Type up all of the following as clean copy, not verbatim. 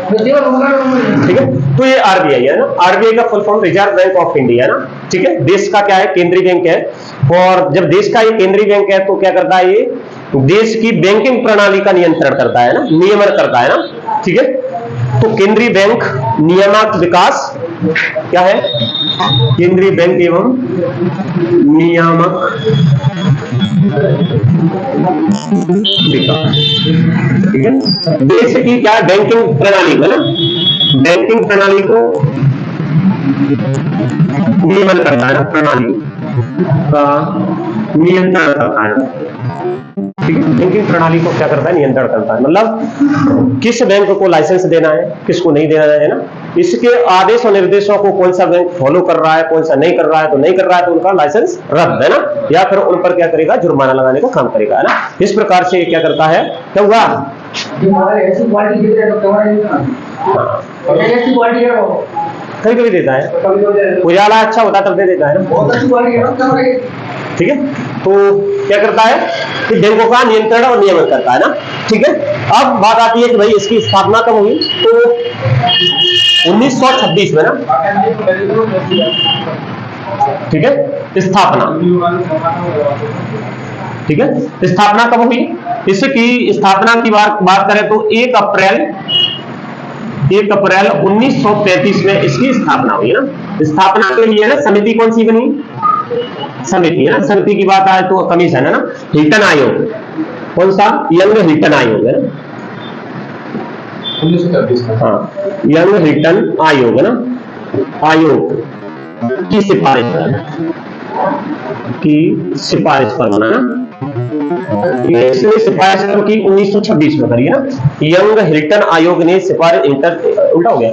ठीक है। तो ये आरबीआई है ना, आरबीआई का full form reserve bank of India ना, ठीक है। देश का क्या है, केंद्रीय बैंक है। और जब देश का ये केंद्रीय बैंक है तो क्या करता है, ये देश की बैंकिंग प्रणाली का नियंत्रण करता है ना, नियमन करता है ना, ठीक है। तो केंद्रीय बैंक नियामक विकास क्या है, केंद्रीय बैंक एवं नियामक विकास, ठीक है। देश की क्या बैंकिंग प्रणाली है ना, बैंकिंग प्रणाली को नियमन करता है ना, प्रणाली का नियंत्रण करता है, ठीक है। बैंकिंग प्रणाली को क्या करता है, नियंत्रण करता है। मतलब किस बैंक को लाइसेंस देना है, किसको नहीं देना है ना, इसके आदेश और निर्देशों को कौन सा बैंक फॉलो कर रहा है, कौन सा नहीं कर रहा है, तो नहीं कर रहा है तो उनका लाइसेंस रद्द है ना, या फिर उन पर क्या करेगा, जुर्माना लगाने का काम करेगा, है ना। इस प्रकार से क्या करता है, क्या हुआ, कभी कभी देता है, उजाला अच्छा होता तब दे देता है ना, ठीक है। तो क्या करता है कि बैंकों का नियंत्रण और नियमन करता है ना, ठीक है। अब बात आती है कि भाई इसकी स्थापना कब हुई, तो 1926 में ना, ठीक है, स्थापना, ठीक है। स्थापना कब हुई, इसकी स्थापना की बात करें तो 1 अप्रैल 1933 में इसकी स्थापना हुई है ना। स्थापना के लिए ना समिति कौन सी बनी, समिति है ना, समिति की बात आए तो कमीशन है ना, हिल्टन आयोग, कौन सा, यंग हिल्टन आयोग है ना, 1933 में, हाँ, यंग हिल्टन आयोग है ना, आयोग की सिफारिश पर बना ना, इसने सिफारिश की 1926 में करी है ना, यंग हिल्टन आयोग ने सिफारिश, उल्टा हो गया,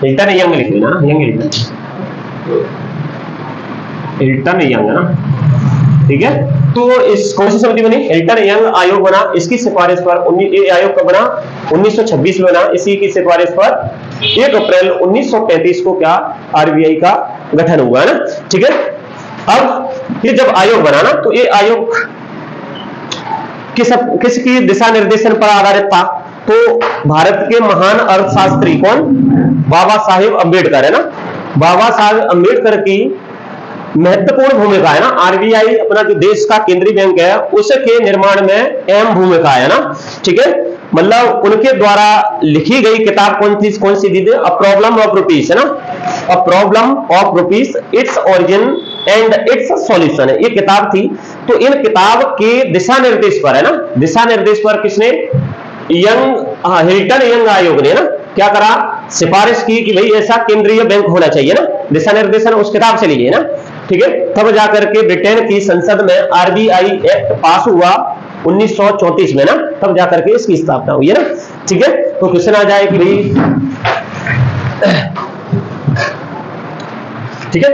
हिल्टन यंग लिख लेना, यंग हिल्टन यंग है ना, ठीक है। तो इस कौन सी समिति बनी, हिल्टन यंग आयोग बना, इसकी सिफारिश पर ये आयोग कब बना, 1926 में बना, इसी की सिफारिश पर 1 अप्रैल 1935 को क्या आरबीआई का गठन हुआ है ना, ठीक है। अब ये जब आयोग बना ना, तो ये आयोग किसकी दिशा निर्देशन पर आधारित था, तो भारत के महान अर्थशास्त्री कौन, बाबा साहेब अम्बेडकर है ना, बाबा साहेब अम्बेडकर की महत्वपूर्ण भूमिका है ना, आरबीआई अपना जो देश का केंद्रीय बैंक है उसके निर्माण में अहम भूमिका है ना, ठीक है। मतलब उनके द्वारा लिखी गई किताब कौन सी दी थी, अ प्रॉब्लम ऑफ रुपीस है ना, a problem of rupees, its origin and it's solution है, ये किताब थी। तो इन किताब के दिशा निर्देश पर है ना, दिशा निर्देश पर किसने, हिल्टन यंग आयोग ने ना क्या करा, सिफारिश की कि भाई ऐसा केंद्रीय बैंक होना चाहिए ना, दिशा निर्देशन उस किताब से लिए ना, ठीक है। तब जाकर के ब्रिटेन की संसद में आरबीआई एक्ट पास हुआ 1934 में ना, तब जाकर के इसकी स्थापना हुई है ना, ठीक है। तो क्वेश्चन आ जाए कि भाई, ठीक है,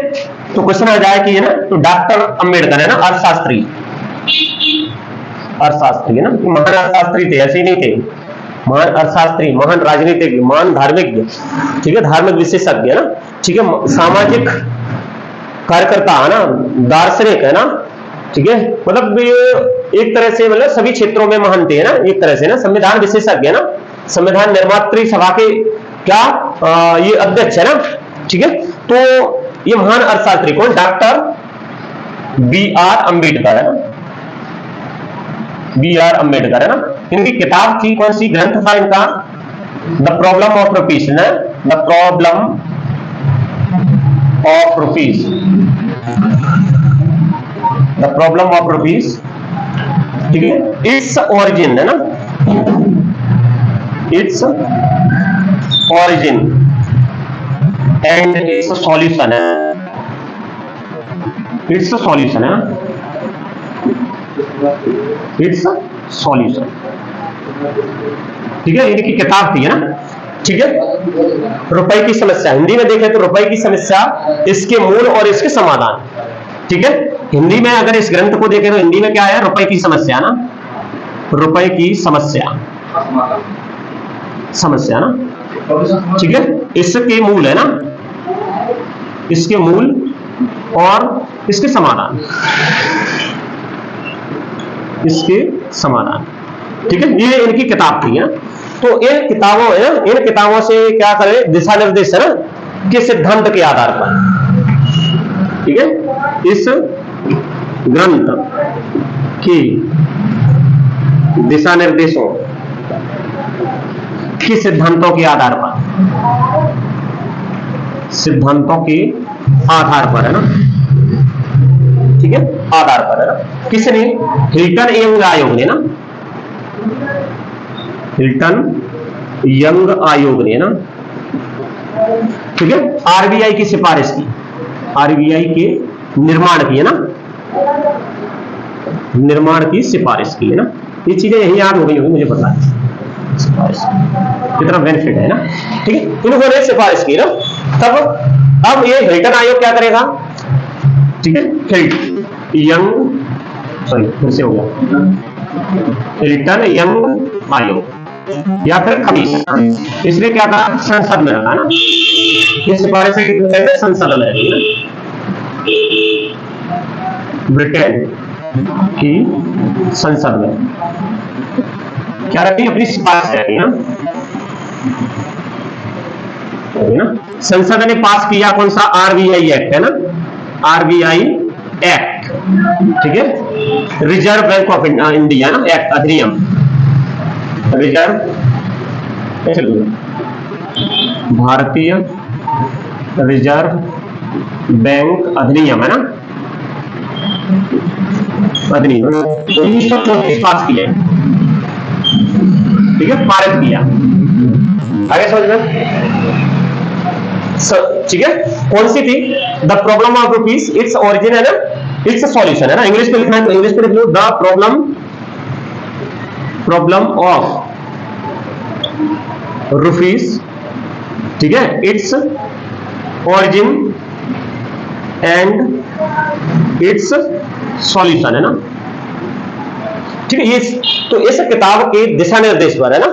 तो क्वेश्चन आ जाए कि है ना, तो डॉक्टर अंबेडकर है ना, अर्थशास्त्री है ना, महान अर्थशास्त्री थे, ऐसे ही नहीं थे, महान अर्थशास्त्री, महान राजनीतिज्ञ, महान धार्मिक, ठीक है, धार्मिक विशेषज्ञ है ना, ठीक है, सामाजिक कार्यकर्ता है ना, दार्शनिक है ना, ठीक है। मतलब ये एक तरह से मतलब सभी क्षेत्रों में महान थे ना, एक तरह से ना, संविधान विशेषज्ञ है ना, संविधान निर्मात्री सभा के क्या ये अध्यक्ष है ना, ठीक है। तो ये महान अर्थशास्त्री कौन, डॉक्टर बी.आर. अम्बेडकर है ना, बी.आर. अम्बेडकर है ना। इनकी किताब थी कौन सी, ग्रंथ था इनका द प्रॉब्लम ऑफ रुपीस ना, the problem of rupees, the problem of rupees, ठीक है। इट्स ओरिजिन है ना, its origin and it's solution है, इट्स सॉल्यूशन है, इट्स सॉल्यूशन, ठीक है। इनकी किताब थी है ना, ठीक है। रुपए की समस्या, हिंदी में देखें तो रुपए की समस्या, इसके मूल और इसके समाधान, ठीक है। हिंदी में अगर इस ग्रंथ को देखें तो हिंदी में क्या है, रुपए की समस्या ना, रुपए की समस्या ना, ठीक है। इसके मूल है ना, इसके मूल और इसके समाधान, इसके समाधान, ठीक है। ये इनकी किताब थी है, तो इन किताबों है ना, इन किताबों से क्या करें, दिशा निर्देश है ना, के सिद्धांत के आधार पर, ठीक है, इस ग्रंथ की दिशा निर्देशों के सिद्धांतों के आधार पर, सिद्धांतों के आधार पर है ना, ठीक है, आधार पर है ना, किसने, हिल्टन यंग आयोग ने ना, हिल्टन यंग आयोग ने ना, ठीक है, आरबीआई की सिफारिश की, आरबीआई के निर्माण की है ना, निर्माण की सिफारिश की है ना, ये चीजें यही याद हो गई होगी मुझे पता है, सिफारिश कितना बेनिफिट है ना, ठीक है, इन्होंने सिफारिश की ना, तब अब ये हिल्टन आयोग क्या करेगा, ठीक है, यंग, सॉरी फिर से हो गया, हिल्टन यंग आयोग या फिर कमीशन, इसलिए क्या कहा, संसद में रखा ना, ये सिफारिश संसद में रहेगी ना, ब्रिटेन की संसद में क्या रखी, अपनी सिफारिश रखी ना, संसद ने पास किया कौन सा, आरबीआई एक्ट है ना, आरबीआई एक्ट, ठीक है, रिजर्व बैंक ऑफ इंडिया ना एक्ट, अधिनियम, रिजर्व भारतीय रिजर्व बैंक अधिनियम है ना, अधिनियम 1934 पास किया, ठीक है, पारित किया, आगे समझ में, ठीक है, कौन सी थी, the problem of rupees, its origin है ना, इट्स सॉल्यूशन है ना, इंग्लिश में लिखना है तो इंग्लिश में लिख लो, द प्रॉब्लम ऑफ रुपीज, ठीक है, its origin and it's solution है ना, ठीक है, ये तो इस किताब के दिशा निर्देश पर है ना,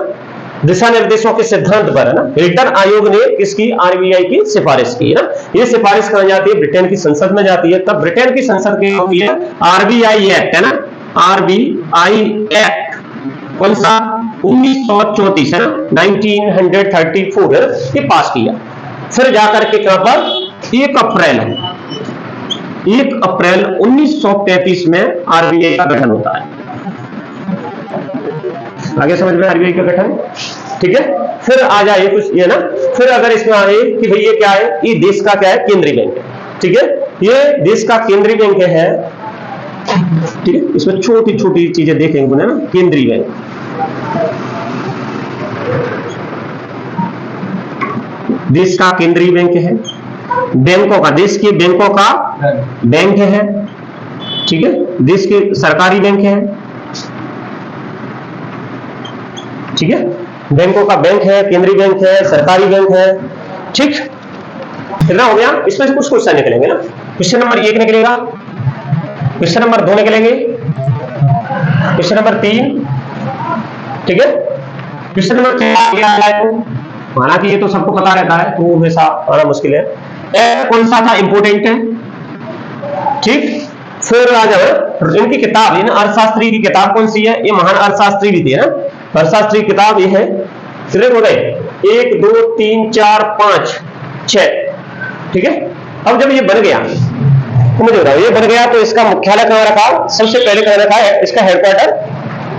दिशा निर्देशों के सिद्धांत पर है ना, हिल्टन आयोग ने किसकी, आरबीआई की सिफारिश की है ना, ये सिफारिश कहां जाती है, ब्रिटेन की संसद में जाती है, तब ब्रिटेन की संसद के आरबीआई एक्ट है ना, आरबीआई एक्ट कौन सा, 1934 है ना, 1934 ये पास किया, फिर जाकर के कहां पर, 1 अप्रैल 1933 में आरबीआई का गठन होता है, आगे समझ में, आरबीआई का गठन, ठीक है, फिर आ जाए कुछ ये ना, फिर अगर इसमें आए कि भाई ये क्या है, ये देश का क्या है, केंद्रीय बैंक है, ठीक है, ये देश का केंद्रीय बैंक है, ठीक है, इसमें छोटी छोटी चीजें देखेंगे ना, केंद्रीय बैंक, देश का केंद्रीय बैंक है, बैंकों का, देश के बैंकों का बैंक है, ठीक है, देश के सरकारी बैंक है, ठीक है, बैंकों का बैंक है, केंद्रीय बैंक है, सरकारी बैंक है, ठीक, कितना हो गया, इसमें से कुछ क्वेश्चन निकलेंगे ना, क्वेश्चन नंबर 1 निकलेगा, क्वेश्चन नंबर 2 निकलेंगे, क्वेश्चन नंबर 3, ठीक है, क्वेश्चन नंबर 4 हालांकि ये तो सबको पता रहता है तो हमेशा आना मुश्किल है, कौन सा था इंपोर्टेंट है, ठीक, फिर आ जाओ इनकी किताब, इन अर्थशास्त्री की किताब कौन सी है, ये महान अर्थशास्त्री भी थी है ना, अर्थशास्त्री किताब ये है, कितने हो गए, 1 2 3 4 5 6, ठीक है, अब जब ये बन गया तो मुझे बताओ, ये बन गया तो इसका मुख्यालय कहां रखा, सबसे पहले कहां रखा है, इसका हेडक्वार्टर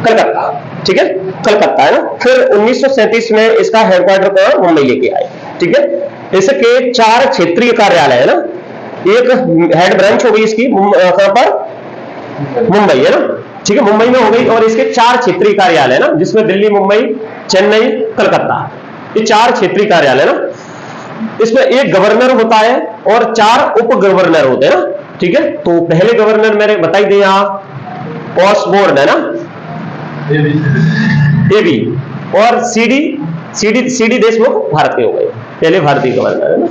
कलकत्ता, ठीक है, कलकत्ता है ना, फिर 1937 में इसका हेडक्वार्टर कहां, मुंबई लेके आए, ठीक है, इसके 4 क्षेत्रीय कार्यालय है ना, एक हेड ब्रांच हो गई इसकी कहां पर, मुंबई है ना, ठीक है, मुंबई में हो गई, और इसके 4 क्षेत्रीय कार्यालय ना, जिसमें दिल्ली, मुंबई, चेन्नई, कलकत्ता, ये 4 क्षेत्रीय कार्यालय ना, इसमें एक गवर्नर होता है और 4 उप गवर्नर होते हैं ना, ठीक है, तो पहले गवर्नर मैंने बताई दिए यहां, ऑसबोर्न है ना, एबी, और सीडी देशमुख भारत के हो गए, पहले भारतीय गवर्नर है ना,